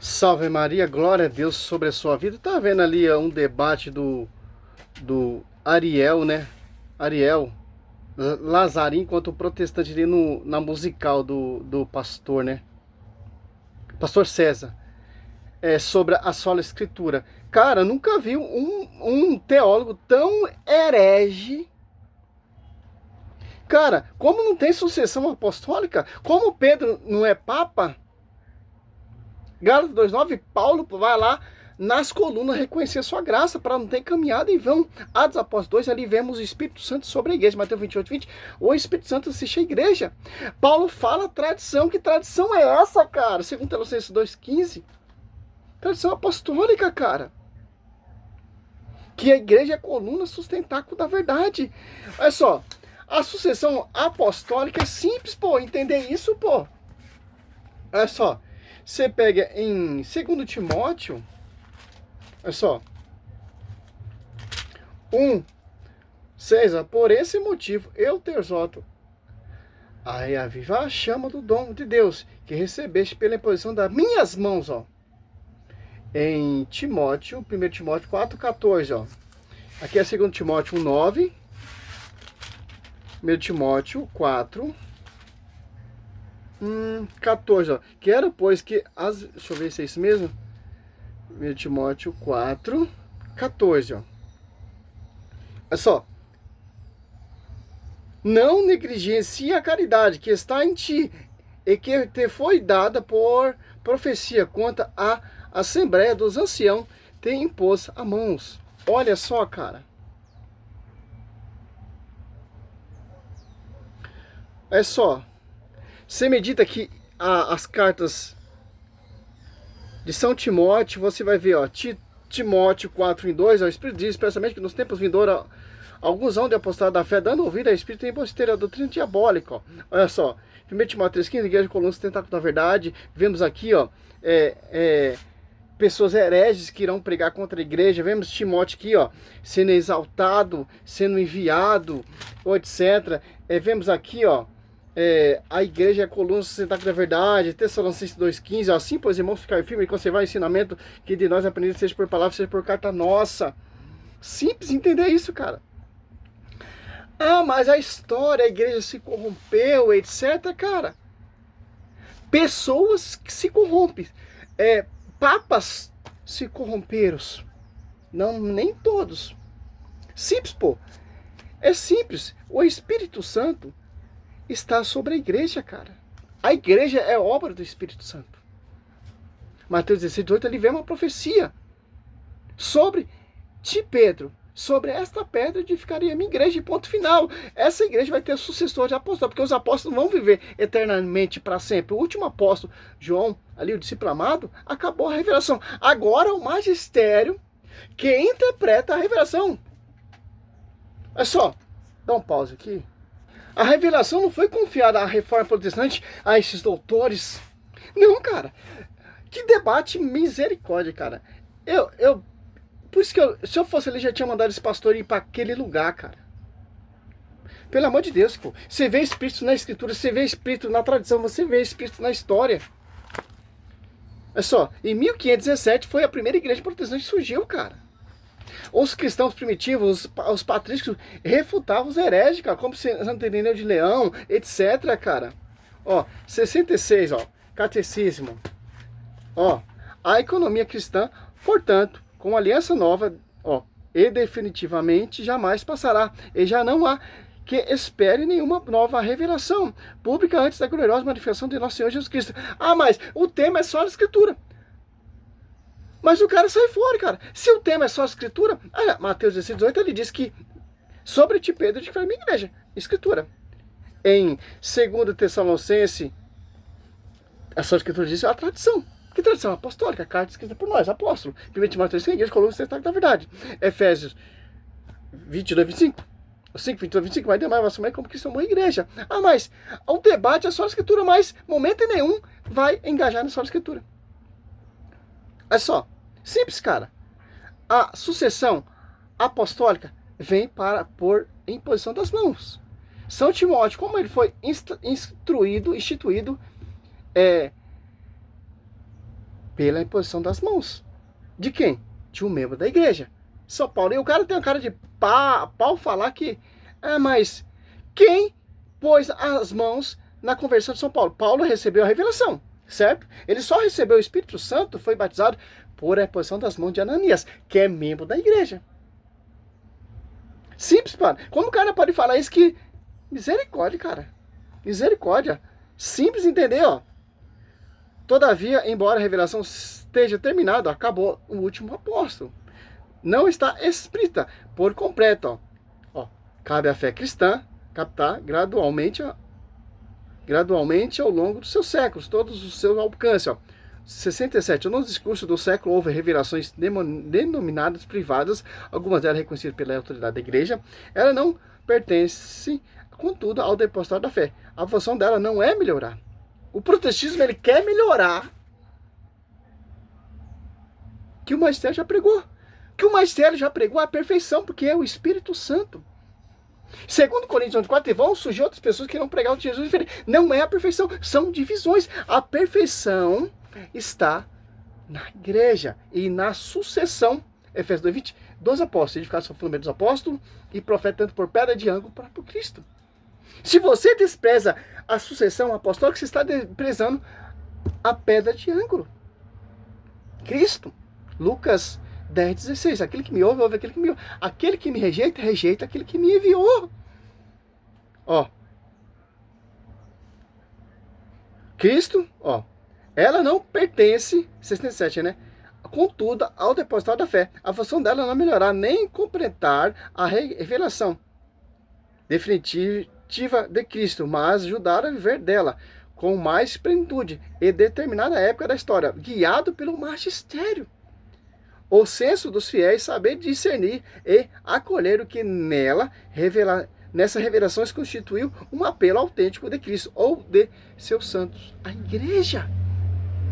Salve Maria, glória a Deus sobre a sua vida. Tá vendo ali um debate do Ariel, né? Ariel Lazarim contra o protestante ali na musical do pastor, né? Pastor César. Sobre a sola escritura. Cara, nunca vi um teólogo tão herege. Cara, como não tem sucessão apostólica, como Pedro não é papa, Gálatas 2:9, Paulo vai lá nas colunas reconhecer a sua graça para não ter caminhado em vão. Atos Apóstolos 2, ali vemos o Espírito Santo sobre a igreja. Mateus 28:20, o Espírito Santo assiste a igreja. Paulo fala tradição. Que tradição é essa, cara? Segundo Tessalonicenses 2:15, tradição apostólica, cara. Que a igreja é a coluna sustentáculo da verdade. Olha só, a sucessão apostólica é simples, pô. Entender isso, pô. Olha só, você pega em 2 Timóteo, olha só, 1:6, por esse motivo eu te exorto a reavivar a chama do dom de Deus que recebeste pela imposição das minhas mãos, ó. Em Timóteo, 1 Timóteo 4:14, ó. Aqui é 2 Timóteo 1:9, 1 Timóteo 4:14, ó. Quero, pois, que as... Deixa eu ver se é isso mesmo. 1 Timóteo 4:14, ó. Olha só. Não negligencie a caridade que está em ti e que te foi dada por profecia quanto à Assembleia dos Anciãos te impôs a mãos. Olha só, cara. É só. Você medita que as cartas de São Timóteo, você vai ver, ó, Timóteo 4:2, ó, o Espírito diz expressamente que nos tempos vindouros alguns hão de apostar da fé, dando ouvido a espírito e embusteiro, a doutrina diabólica, ó. Olha só, 1 Timóteo 3:15, igreja coluna sustentáculo da verdade. Vemos aqui, ó, pessoas hereges que irão pregar contra a igreja. Vemos Timóteo aqui, ó, sendo exaltado, sendo enviado, etc. Vemos aqui, ó, a igreja é a coluna sustentáculo da verdade. Tessalonicenses 2:15, assim, pois irmãos, ficar firme e conservar o ensinamento que de nós aprendemos, seja por palavra, seja por carta nossa. Simples entender isso, cara. Ah, mas a história, a igreja se corrompeu, etc. Cara, pessoas que se corrompem. Papas se corromperam. Não, nem todos. Simples, pô. É simples. O Espírito Santo está sobre a igreja, cara. A igreja é obra do Espírito Santo. Mateus 16:18, ele vê uma profecia sobre ti, Pedro. Sobre esta pedra edificaria a minha igreja, e ponto final. Essa igreja vai ter sucessor de apóstolo, porque os apóstolos vão viver eternamente para sempre. O último apóstolo, João, ali o discípulo amado, acabou a revelação. Agora o magistério que interpreta a revelação. É só, dá um pause aqui. A revelação não foi confiada à reforma protestante, a esses doutores. Não, cara. Que debate misericórdia, cara. Por isso que se eu fosse ali, já tinha mandado esse pastor ir para aquele lugar, cara. Pelo amor de Deus, pô. Você vê espírito na escritura, você vê espírito na tradição, você vê espírito na história. É só, em 1517 foi a primeira igreja protestante que surgiu, cara. Os cristãos primitivos, os patrícios, refutavam os hereges, cara, como Santo Irineu de Leão, etc, cara. Ó, 66, ó, catecismo. Ó, a economia cristã, portanto, com a aliança nova, ó, e definitivamente jamais passará, e já não há que espere nenhuma nova revelação pública antes da gloriosa manifestação de nosso Senhor Jesus Cristo. Ah, mas o tema é só a escritura. Mas o cara sai fora, cara. Se o tema é só a escritura, Mateus 16:18, ele diz que sobre ti, Pedro, de que foi a minha igreja, escritura. Em 2 Tessalonicenses, a sua escritura diz a tradição. Que tradição apostólica? A carta escrita por nós, apóstolo. 1 Timóteo 3, que a igreja coluna sustentáculo da verdade. Efésios 22:25. 5:22-25, mas demais vai assumir como cristão, uma igreja. Ah, mas o debate é só a escritura, mas momento nenhum vai engajar na só a escritura. É só, simples, cara. A sucessão apostólica vem por imposição das mãos. São Timóteo, como ele foi instituído, Pela imposição das mãos. De quem? De um membro da igreja. São Paulo. E o cara tem a cara de pau falar que... mas quem pôs as mãos na conversão de São Paulo? Paulo recebeu a revelação, certo? Ele só recebeu o Espírito Santo, foi batizado por a imposição das mãos de Ananias, que é membro da igreja. Simples, cara. Como o cara pode falar isso que... Misericórdia, cara. Misericórdia. Simples entender, ó. Todavia, embora a revelação esteja terminada, acabou o último apóstolo. Não está explícita por completo, ó. Cabe à fé cristã captar gradualmente ao longo dos seus séculos, todos os seus alcances, ó. 67. No discurso do século houve revelações denominadas privadas, algumas delas reconhecidas pela autoridade da igreja. Ela não pertence, contudo, ao depositário da fé. A função dela não é melhorar. O protestantismo, ele quer melhorar que o magistério já pregou. Que o magistério já pregou a perfeição, porque é o Espírito Santo. Segundo Coríntios 4, vão surgir outras pessoas que não pregaram de Jesus diferente. Não é a perfeição, são divisões. A perfeição está na igreja e na sucessão, Efésios 2:20, dos apóstolos, edificados sobre o fundamento dos apóstolos e profeta tanto por pedra de ângulo para por Cristo. Se você despreza a sucessão apostólica, você está desprezando a pedra de ângulo, Cristo. Lucas 10:16, aquele que me ouve, ouve aquele que me ouve. Aquele que me rejeita, rejeita aquele que me enviou. Ó. Cristo, ó. Ela não pertence, 67, né? Contudo, ao depositário da fé. A função dela não é melhorar nem completar a revelação definitiva de Cristo, mas ajudar a viver dela com mais plenitude e determinada época da história, guiado pelo magistério. O senso dos fiéis saber discernir e acolher o que nessa revelação constituiu um apelo autêntico de Cristo ou de seus santos. A igreja.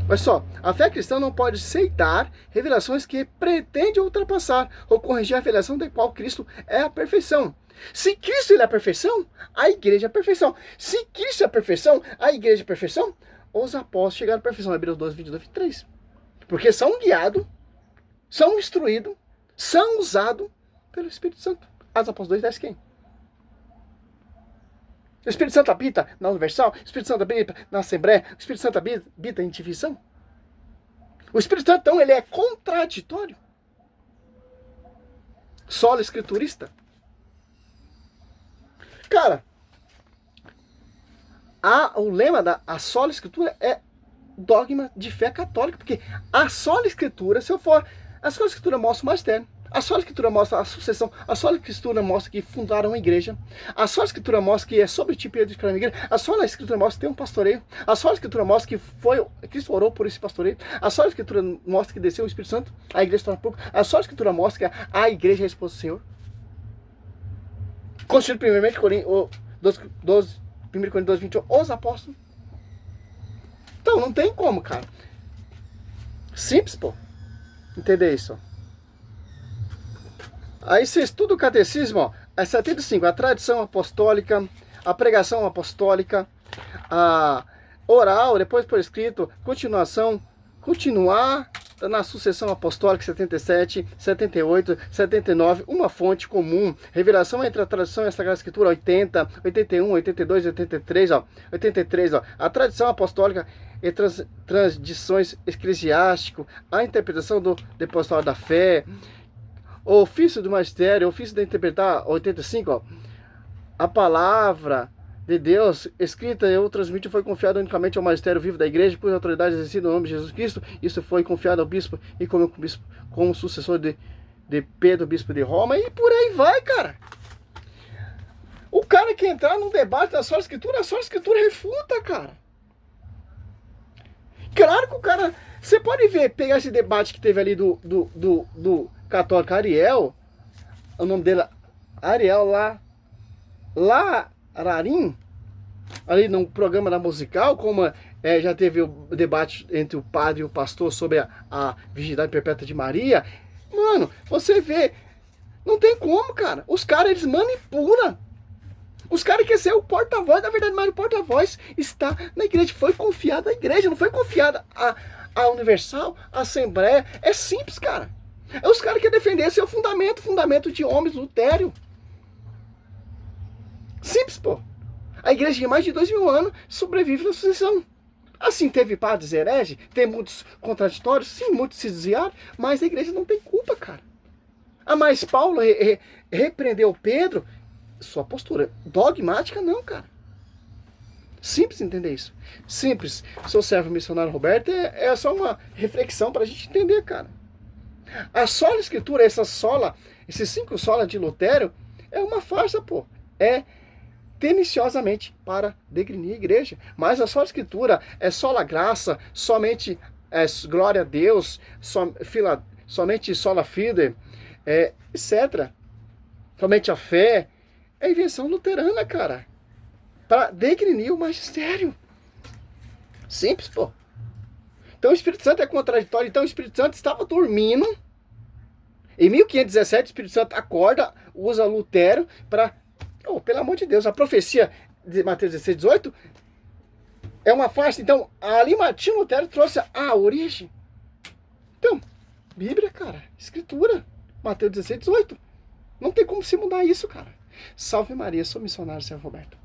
Olha só, a fé cristã não pode aceitar revelações que pretendem ultrapassar ou corrigir a revelação da qual Cristo é a perfeição. Se Cristo ele é a perfeição, a igreja é a perfeição. Se Cristo é a perfeição, a igreja é a perfeição, os apóstolos chegaram à perfeição. Hebreus 12, 22, 23. Porque são guiados, são instruídos, são usados pelo Espírito Santo. Atos Apóstolos 2:10 quem? O Espírito Santo habita na Universal, o Espírito Santo habita na Assembleia, o Espírito Santo habita em divisão. O Espírito Santo, então, ele é contraditório. Solo escriturista. Cara, o lema da sola escritura é dogma de fé católica, porque a sola escritura, se eu for, a sola escritura mostra o magistério, a sola escritura mostra a sucessão, a sola escritura mostra que fundaram uma igreja, a sola escritura mostra que é sobre ti Pedro de uma igreja, a sola escritura mostra que tem um pastoreio, a sola escritura mostra que Cristo orou por esse pastoreio, a sola escritura mostra que desceu o Espírito Santo, a igreja está pública, a sola escritura mostra que a igreja é a esposa do Senhor. Constituído primeiramente 1 Coríntios 12:21, os apóstolos. Então, não tem como, cara. Simples, pô. Entender isso, ó. Aí você estuda o catecismo, ó. É 75. A tradição apostólica, a pregação apostólica, a oral, depois por escrito, continuar na sucessão apostólica, 77, 78, 79, uma fonte comum, revelação entre a tradição e a Sagrada Escritura, 80, 81, 82, 83, ó, 83, ó, a tradição apostólica e tradições eclesiásticas, a interpretação do depositário da fé, o ofício do magistério, o ofício de interpretar, 85, ó, a palavra de Deus, escrita e transmitida, foi confiada unicamente ao magistério vivo da igreja, cuja autoridade é exercida no nome de Jesus Cristo. Isso foi confiado ao bispo e como sucessor de Pedro, bispo de Roma, e por aí vai, cara. O cara que entrar num debate da sola escritura, a sola escritura refuta, cara. Claro que o cara... Você pode ver, pegar esse debate que teve ali do católico Ariel, o nome dele, Ariel Ararim, ali no programa da musical, como já teve o debate entre o padre e o pastor sobre a virgindade perpétua de Maria. Mano, você vê, não tem como, cara. Os caras, eles manipulam. Os caras querem ser o porta-voz, na verdade, mas o porta-voz está na igreja. Foi confiado à igreja, não foi confiado a Universal, a Assembleia. É simples, cara. É os caras que querem defender seu fundamento de homens, Lutério. Simples, pô. A igreja de mais de 2000 anos sobrevive na sucessão. Assim, teve padres hereges, tem muitos contraditórios, sim, muitos se desviaram, mas a igreja não tem culpa, cara. Mas Paulo repreendeu Pedro, sua postura dogmática, não, cara. Simples entender isso. Simples. Seu servo missionário Roberto é só uma reflexão para a gente entender, cara. A sola escritura, esses 5 solas de Lutero, é uma farsa, pô. É teniciosamente para degrinir a igreja. Mas a sola escritura é sola graça, somente glória a Deus, somente sola fide, etc. Somente a fé. É invenção luterana, cara. Para degrinir o magistério. Simples, pô. Então o Espírito Santo é contraditório. Então o Espírito Santo estava dormindo. Em 1517 o Espírito Santo acorda, usa Lutero para... Oh, pelo amor de Deus, a profecia de Mateus 16, 18 é uma farsa. Então, ali Martinho Lutero trouxe a origem. Então, Bíblia, cara, Escritura, Mateus 16, 18. Não tem como se mudar isso, cara. Salve Maria, sou missionário, Sérgio Roberto.